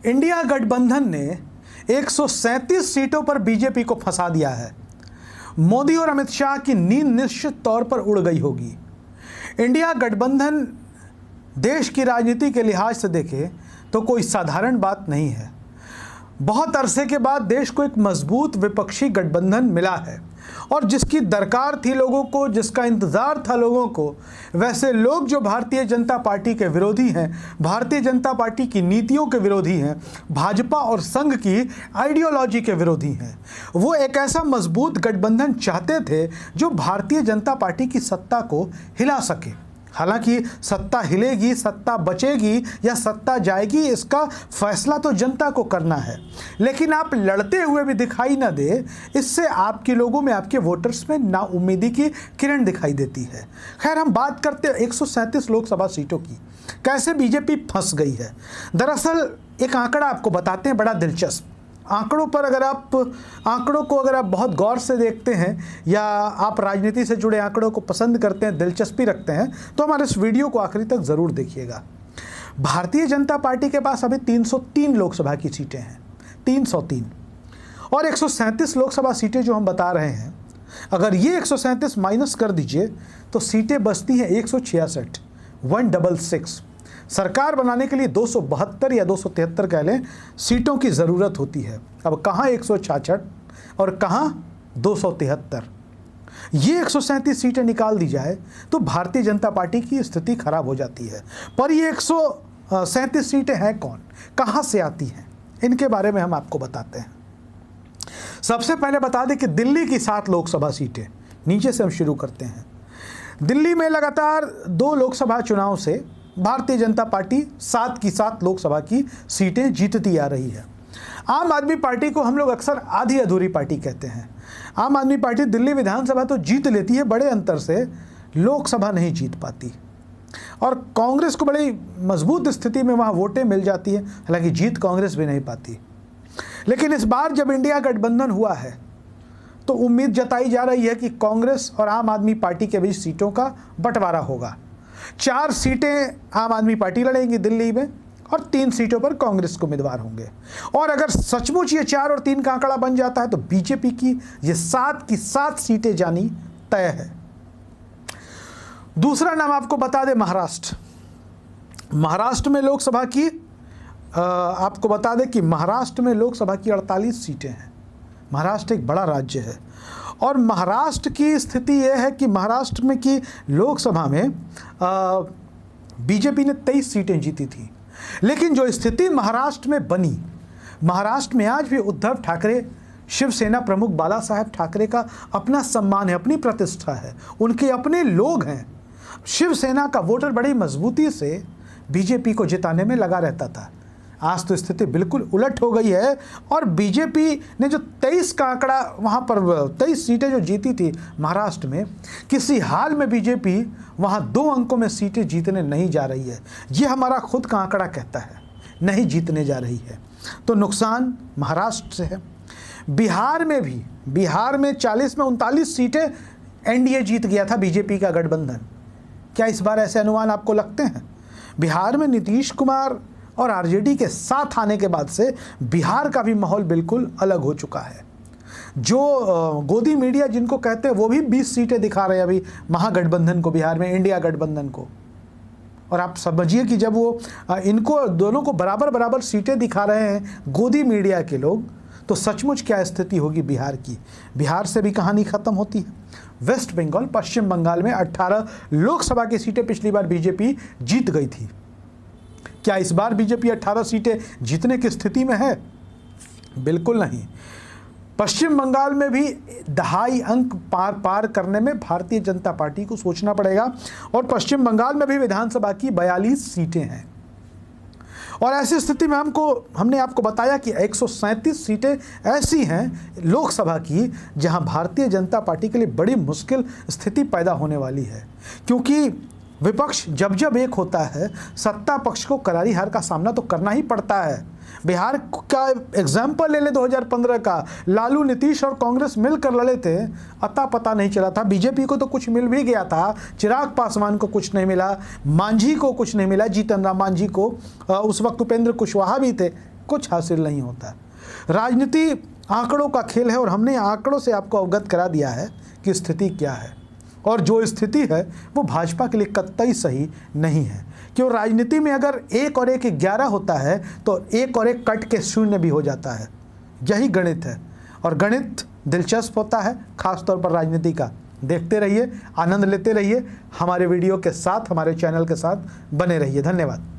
India गठबंधन ने 137 सीटों पर बीजेपी को फंसा दिया है। मोदी और अमित शाह की नींद निश्चित तौर पर उड़ गई होगी। इंडिया गठबंधन देश की राजनीति के लिहाज से देखें तो कोई साधारण बात नहीं है। बहुत अरसे के बाद देश को एक मजबूत विपक्षी गठबंधन मिला है और जिसकी दरकार थी लोगों को, जिसका इंतज़ार था लोगों को। वैसे लोग जो भारतीय जनता पार्टी के विरोधी हैं, भारतीय जनता पार्टी की नीतियों के विरोधी हैं, भाजपा और संघ की आइडियोलॉजी के विरोधी हैं, वो एक ऐसा मजबूत गठबंधन चाहते थे जो भारतीय जनता पार्टी की सत्ता को हिला सके। हालांकि सत्ता हिलेगी, सत्ता बचेगी या सत्ता जाएगी, इसका फैसला तो जनता को करना है। लेकिन आप लड़ते हुए भी दिखाई ना दे, इससे आपके लोगों में, आपके वोटर्स में नाउम्मीदी की किरण दिखाई देती है। खैर, हम बात करते हैं 137 लोकसभा सीटों की, कैसे बीजेपी फंस गई है। दरअसल एक आंकड़ा आपको बताते हैं, बड़ा दिलचस्प। आंकड़ों को अगर आप बहुत गौर से देखते हैं या आप राजनीति से जुड़े आंकड़ों को पसंद करते हैं, दिलचस्पी रखते हैं, तो हमारे इस वीडियो को आखिरी तक ज़रूर देखिएगा। भारतीय जनता पार्टी के पास अभी 303 लोकसभा की सीटें हैं, 303, और 137 लोकसभा सीटें जो हम बता रहे हैं, अगर ये 137 माइनस कर दीजिए तो सीटें बचती हैं 166, 166। सरकार बनाने के लिए 272 या 273 कह लें सीटों की ज़रूरत होती है। अब कहाँ 166 और कहाँ 273। ये 137 सीटें निकाल दी जाए तो भारतीय जनता पार्टी की स्थिति खराब हो जाती है। पर ये 137 सीटें हैं कौन, कहाँ से आती हैं, इनके बारे में हम आपको बताते हैं। सबसे पहले बता दें कि दिल्ली की 7 लोकसभा सीटें, नीचे से हम शुरू करते हैं। दिल्ली में लगातार 2 लोकसभा चुनाव से भारतीय जनता पार्टी 7 की 7 लोकसभा की सीटें जीतती आ रही है। आम आदमी पार्टी को हम लोग अक्सर आधी अधूरी पार्टी कहते हैं। आम आदमी पार्टी दिल्ली विधानसभा तो जीत लेती है बड़े अंतर से, लोकसभा नहीं जीत पाती, और कांग्रेस को बड़ी मजबूत स्थिति में वहाँ वोटें मिल जाती है, हालांकि जीत कांग्रेस भी नहीं पाती। लेकिन इस बार जब इंडिया गठबंधन हुआ है तो उम्मीद जताई जा रही है कि कांग्रेस और आम आदमी पार्टी के बीच सीटों का बंटवारा होगा। 4 सीटें आम आदमी पार्टी लड़ेंगी दिल्ली में और 3 सीटों पर कांग्रेस के उम्मीदवार होंगे। और अगर सचमुच ये 4 और 3 का आंकड़ा बन जाता है तो बीजेपी की ये 7 की 7 सीटें जानी तय है। दूसरा नाम आपको बता दें, महाराष्ट्र। महाराष्ट्र में लोकसभा की आपको बता दें कि महाराष्ट्र में लोकसभा की 48 सीटें हैं। महाराष्ट्र एक बड़ा राज्य है और महाराष्ट्र की स्थिति यह है कि महाराष्ट्र में की लोकसभा में बीजेपी ने 23 सीटें जीती थी। लेकिन जो स्थिति महाराष्ट्र में बनी, महाराष्ट्र में आज भी उद्धव ठाकरे, शिवसेना प्रमुख बाला साहेब ठाकरे का अपना सम्मान है, अपनी प्रतिष्ठा है, उनके अपने लोग हैं। शिवसेना का वोटर बड़ी मजबूती से बीजेपी को जिताने में लगा रहता था। आज तो स्थिति बिल्कुल उलट हो गई है और बीजेपी ने जो 23 का आंकड़ा वहाँ पर 23 सीटें जो जीती थी महाराष्ट्र में, किसी हाल में बीजेपी वहाँ 2 अंकों में सीटें जीतने नहीं जा रही है। ये हमारा खुद का आंकड़ा कहता है, नहीं जीतने जा रही है। तो नुकसान महाराष्ट्र से है। बिहार में भी, बिहार में 40 में 39 सीटें एनडीए जीत गया था, बीजेपी का गठबंधन। क्या इस बार ऐसे अनुमान आपको लगते हैं? बिहार में नीतीश कुमार और आरजेडी के साथ आने के बाद से बिहार का भी माहौल बिल्कुल अलग हो चुका है। जो गोदी मीडिया जिनको कहते हैं वो भी 20 सीटें दिखा रहे हैं अभी महागठबंधन को, बिहार में इंडिया गठबंधन को। और आप समझिए कि जब वो इनको दोनों को बराबर बराबर सीटें दिखा रहे हैं गोदी मीडिया के लोग, तो सचमुच क्या स्थिति होगी बिहार की। बिहार से भी कहानी खत्म होती है। वेस्ट बंगाल, पश्चिम बंगाल में 18 लोकसभा की सीटें पिछली बार बीजेपी जीत गई थी। क्या इस बार बीजेपी 18 सीटें जीतने की स्थिति में है? बिल्कुल नहीं। पश्चिम बंगाल में भी 2.5 अंक पार करने में भारतीय जनता पार्टी को सोचना पड़ेगा और पश्चिम बंगाल में भी विधानसभा की 42 सीटें हैं। और ऐसी स्थिति में हमने आपको बताया कि 137 सीटें ऐसी हैं लोकसभा की जहां भारतीय जनता पार्टी के लिए बड़ी मुश्किल स्थिति पैदा होने वाली है, क्योंकि विपक्ष जब एक होता है, सत्ता पक्ष को करारी हार का सामना तो करना ही पड़ता है। बिहार का एग्जाम्पल ले ले 2015 का, लालू, नीतीश और कांग्रेस मिलकर लड़े थे, अता पता नहीं चला था। बीजेपी को तो कुछ मिल भी गया था, चिराग पासवान को कुछ नहीं मिला, मांझी को कुछ नहीं मिला, जीतन राम मांझी को, उस वक्त उपेंद्र कुशवाहा भी थे, कुछ हासिल नहीं होता। राजनीति आंकड़ों का खेल है और हमने आंकड़ों से आपको अवगत करा दिया है कि स्थिति क्या है, और जो स्थिति है वो भाजपा के लिए कतई सही नहीं है। क्यों, राजनीति में अगर 1 और 1 11 होता है तो 1 और 1 कट के 0 भी हो जाता है। यही गणित है, और गणित दिलचस्प होता है, खासतौर पर राजनीति का। देखते रहिए, आनंद लेते रहिए, हमारे वीडियो के साथ, हमारे चैनल के साथ बने रहिए। धन्यवाद।